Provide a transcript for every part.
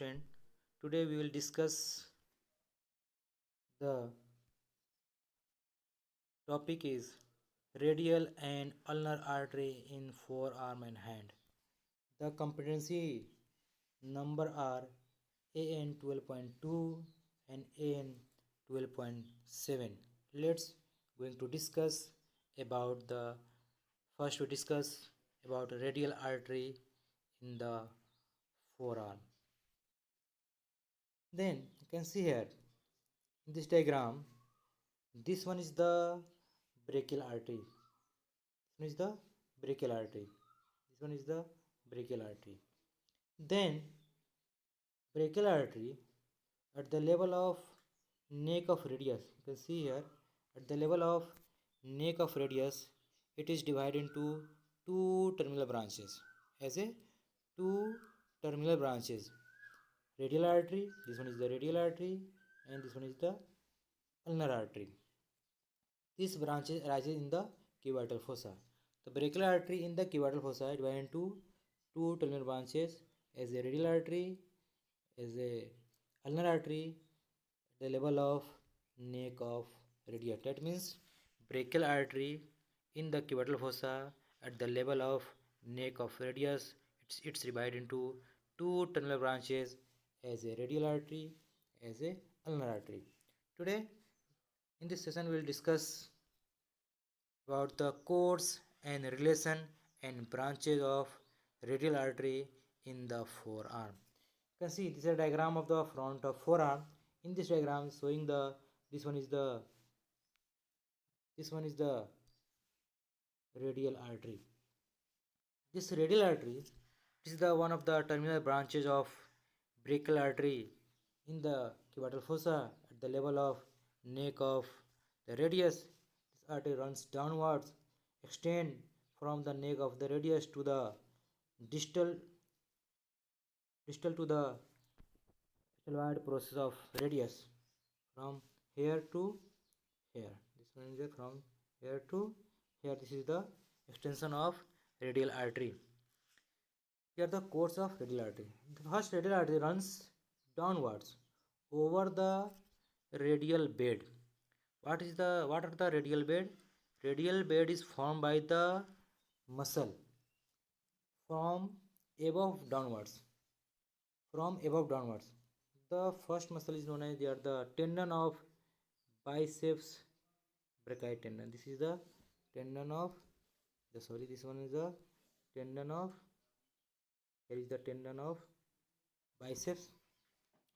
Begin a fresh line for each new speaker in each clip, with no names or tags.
student. Today we will discuss the topic is radial and ulnar artery in forearm and hand. The competency number are AN 12.2 and AN 12.7. Let's going to discuss about the first we discuss about radial artery in the forearm. Then you can see here in this diagram, this one is the brachial artery. This one is the brachial artery. This one is the brachial artery. Then brachial artery at the level of neck of radius. You can see here at the level of neck of radius, it is divided into two terminal branches. As a two terminal branches. Radial artery. This one is the radial artery, and this one is the ulnar artery. These branches arises in the cubital fossa. The brachial artery in the cubital fossa is divided into two terminal branches as a radial artery, as a ulnar artery at the level of neck of radius. That means brachial artery in the cubital fossa at the level of neck of radius. It's divided into two terminal branches as a radial artery, as a ulnar artery. Today in this session we will discuss about the course and relation and branches of radial artery in the forearm. You can see this is a diagram of the front of forearm. In this diagram showing the this one is the radial artery. This radial artery is the one of the terminal branches of brachial artery in the cubital fossa at the level of neck of the radius. This artery runs downwards, extend from the neck of the radius to the distal to the stelloid process of radius from here to here. This one is from here to here. This is the extension of radial artery. Here the course of radial artery. The first radial artery runs downwards over the radial bed. What are the radial bed? Radial bed is formed by the muscle from above downwards. From above downwards. The first muscle is known as the tendon of biceps brachii tendon. This is the tendon of this one is the tendon of here is the tendon of biceps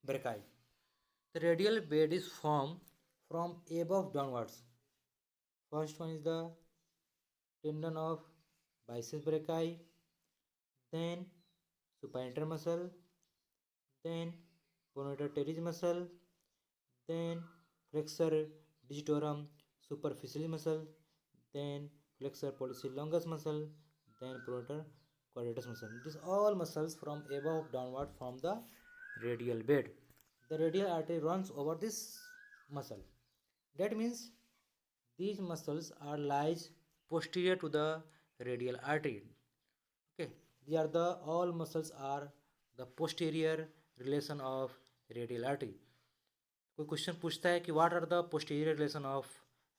brachii. The radial bed is formed from above downwards. First one is the tendon of biceps brachii, then supinator muscle, then pronator teres muscle, then flexor digitorum superficialis muscle, then flexor pollicis longus muscle, then pronator quadratus muscle. These all muscles from above downward form the radial bed. The radial artery runs over this muscle. That means these muscles are lies posterior to the radial artery. Okay, they are the all muscles are the posterior relation of radial artery. कोई question पूछता है कि what are the posterior relation of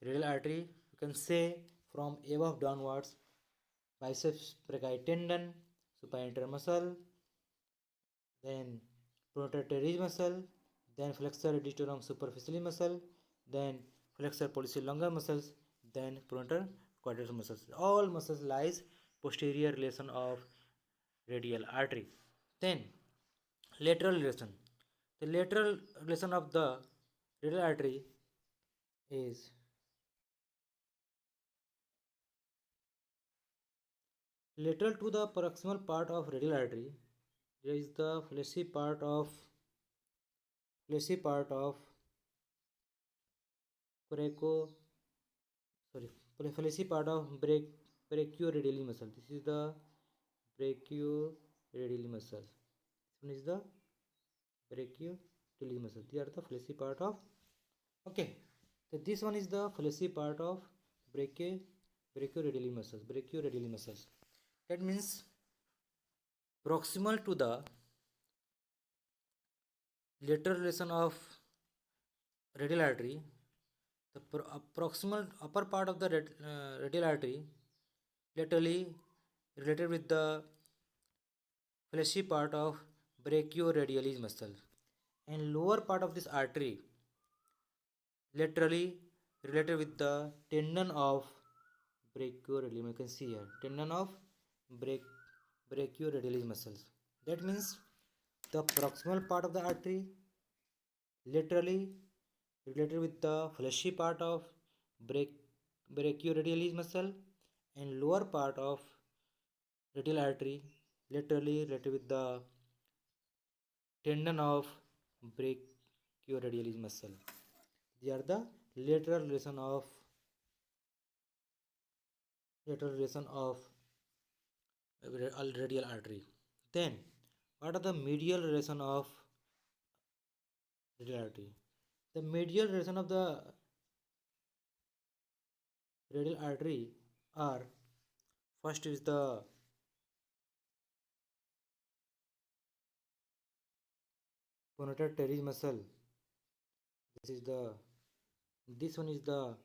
radial artery, you can say from above downwards biceps brachii tendon, supinator muscle, then pronator teres muscle, then flexor digitorum superficialis muscle, then flexor pollicis longus muscles, then pronator quadratus muscles. All muscles lies posterior relation of radial artery. Then lateral relation. The lateral relation of the radial artery is lateral to the proximal part of radial artery. There is the fleshy part of fleshy part of brachioradial muscle. This is the brachioradial muscle. This one is the brachioradial muscle. They are the fleshy part of. Okay, so this one is the fleshy part of brachioradial muscles. That means proximal to the lateral relation of radial artery, the proximal upper part of the radial artery laterally related with the fleshy part of brachioradialis muscle, and lower part of this artery laterally related with the tendon of brachioradialis. You can see here tendon of brachioradialis muscles. That means the proximal part of the artery laterally related with the fleshy part of brachioradialis muscle, and lower part of radial artery laterally related with the tendon of brachioradialis muscle. They are the lateral relation of radial artery. Then, what are the medial relation of radial artery? The medial relation of the radial artery are, first is the pronator teres muscle. This one is the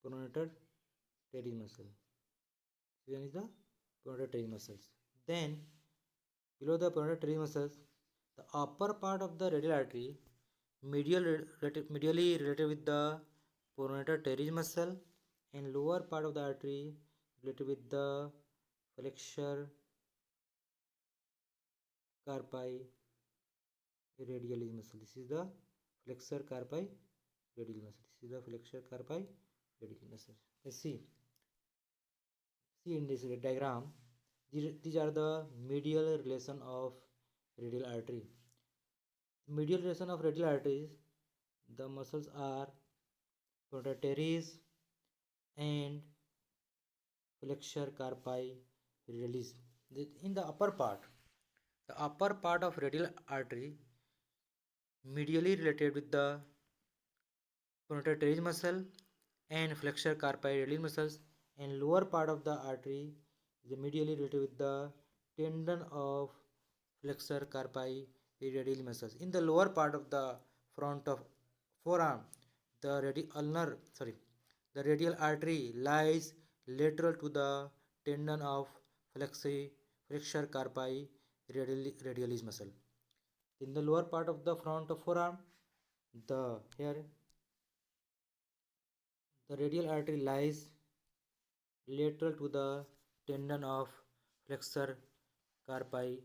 pronator teres muscle. This one is the pronator teres muscles. Then below the pronator teres muscles, the upper part of the radial artery medially related with the pronator teres muscle, and lower part of the artery related with the flexor carpi radialis muscle. This is the flexor carpi radialis muscle. This is the flexor carpi radialis muscle. Let's see in this diagram. These are the medial relation of radial artery. Medial relation of radial arteries, the muscles are pronator teres and flexor carpi radialis. In the upper part of radial artery medially related with the pronator teres muscle and flexor carpi radialis muscles, and lower part of the artery is medially related with the tendon of flexor carpi radialis muscles. In the lower part of the front of forearm, the radial artery lies lateral to the tendon of flexor carpi radialis muscle. In the lower part of the front of forearm, the radial artery lies lateral to the tendon of flexor carpi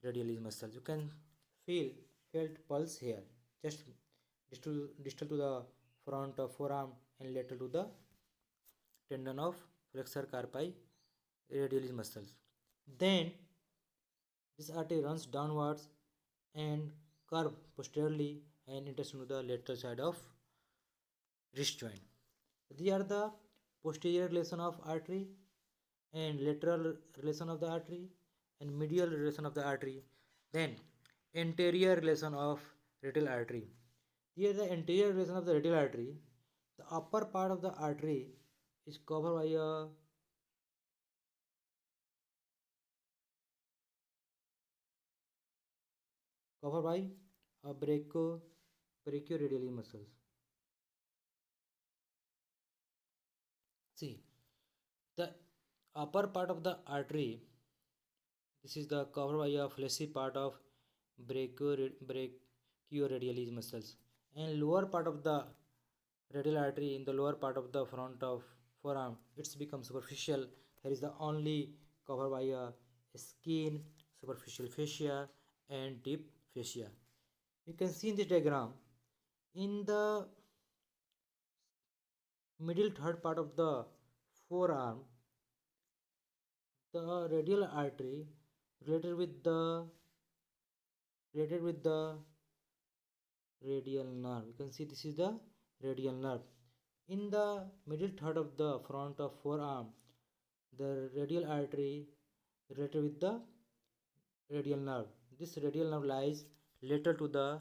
radialis muscle. You can felt pulse here, just distal to the front of forearm and lateral to the tendon of flexor carpi radialis muscles. Then this artery runs downwards and curve posteriorly and enters into the lateral side of wrist joint. These are the posterior relation of artery and lateral relation of the artery and medial relation of the artery. Then anterior relation of radial artery. Here the anterior relation of the radial artery. The upper part of the artery is covered by a brachioradialis muscles. See, the upper part of the artery, this is the covered by a fleshy part of brachioradialis muscles, and lower part of the radial artery in the lower part of the front of forearm, it's become superficial. Here is the only covered by a skin, superficial fascia and deep fascia. You can see in this diagram, in the middle third part of the forearm, the radial artery related with the radial nerve. You can see this is the radial nerve. In the middle third of the front of forearm, the radial artery related with the radial nerve. This radial nerve lies lateral to the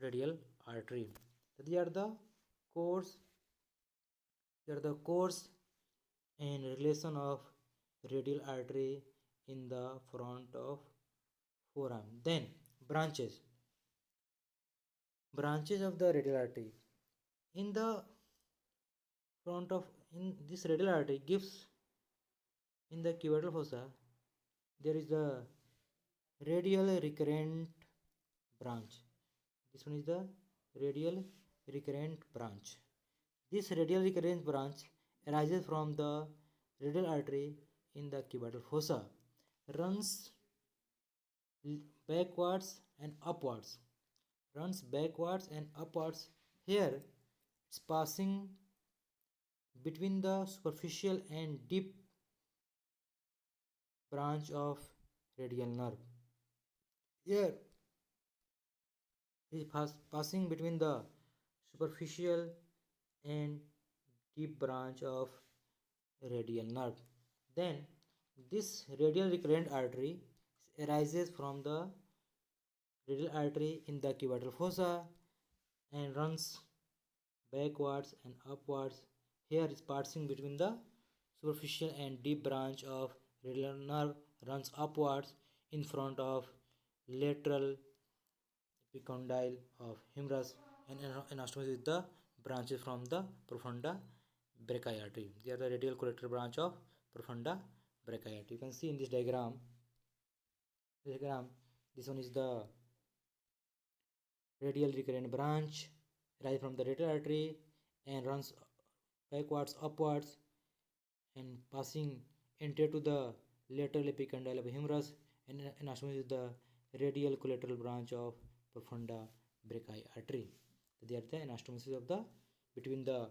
radial artery. These are the course. And relation of radial artery in the front of forearm. Then branches. branches of the radial artery. In the front of in this radial artery gives in the cubital fossa there is the radial recurrent branch. This one is the radial recurrent branch. This radial recurrent branch arises from the radial artery in the cubital fossa, runs backwards and upwards, Here it's passing between the superficial and deep branch of radial nerve. Here it is passing between the superficial and deep branch of radial nerve. Then this radial recurrent artery arises from the radial artery in the cubital fossa and runs backwards and upwards. Here is passing between the superficial and deep branch of radial nerve, runs upwards in front of lateral epicondyle of humerus and anastomosis with the branches from the profunda brachii artery. They are the radial collateral branch of profunda brachii artery. You can see in this diagram, this one is the radial recurrent branch rise from the radial artery and runs backwards upwards and passing anterior to the lateral epicondyle of humerus and anastomosis with the radial collateral branch of profunda brachii artery. They are the anastomosis of the between the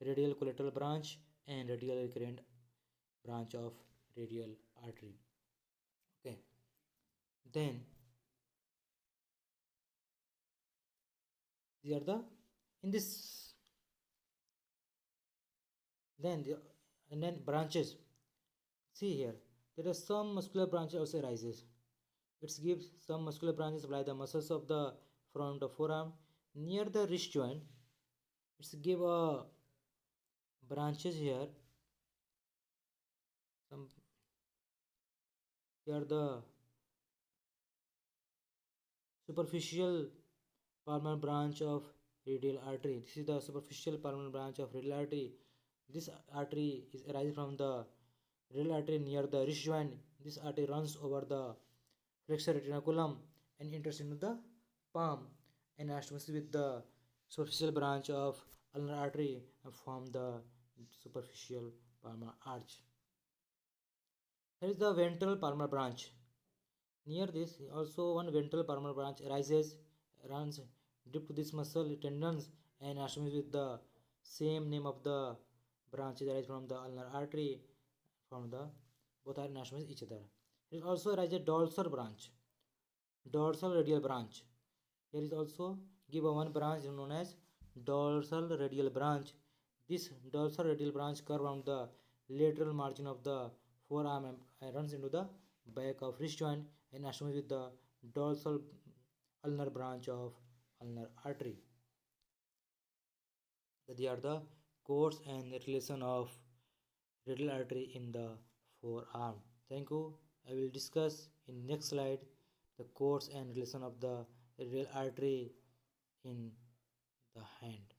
radial collateral branch and radial recurrent branch of radial artery. Okay. Then these are the in this then branches. See here, there are some muscular branches also arises. It gives some muscular branches supply the muscles of the front of forearm near the wrist joint. It's give a branches here. Some they are the superficial palmar branch of radial artery. This is the superficial palmar branch of radial artery. This artery is arises from the radial artery near the wrist joint. This artery runs over the flexor retinaculum and enters into the palm and anastomosis with the superficial branch of ulnar artery and form the superficial palmar arch. Here is the ventral palmar branch. Near this also one ventral palmar branch runs deep to this muscle tendons and anastomosis with the same name of the branches arise from the ulnar artery from the both are anastomosis each other. Here also arises a dorsal branch, dorsal radial branch. Here is also give a one branch known as dorsal radial branch. This dorsal radial branch curve on the lateral margin of the forearm and runs into the back of wrist joint and anastomosis with the dorsal ulnar branch of ulnar artery. They are the course and relation of radial artery in the forearm. Thank you. I will discuss in next slide the course and relation of the radial artery in the hand.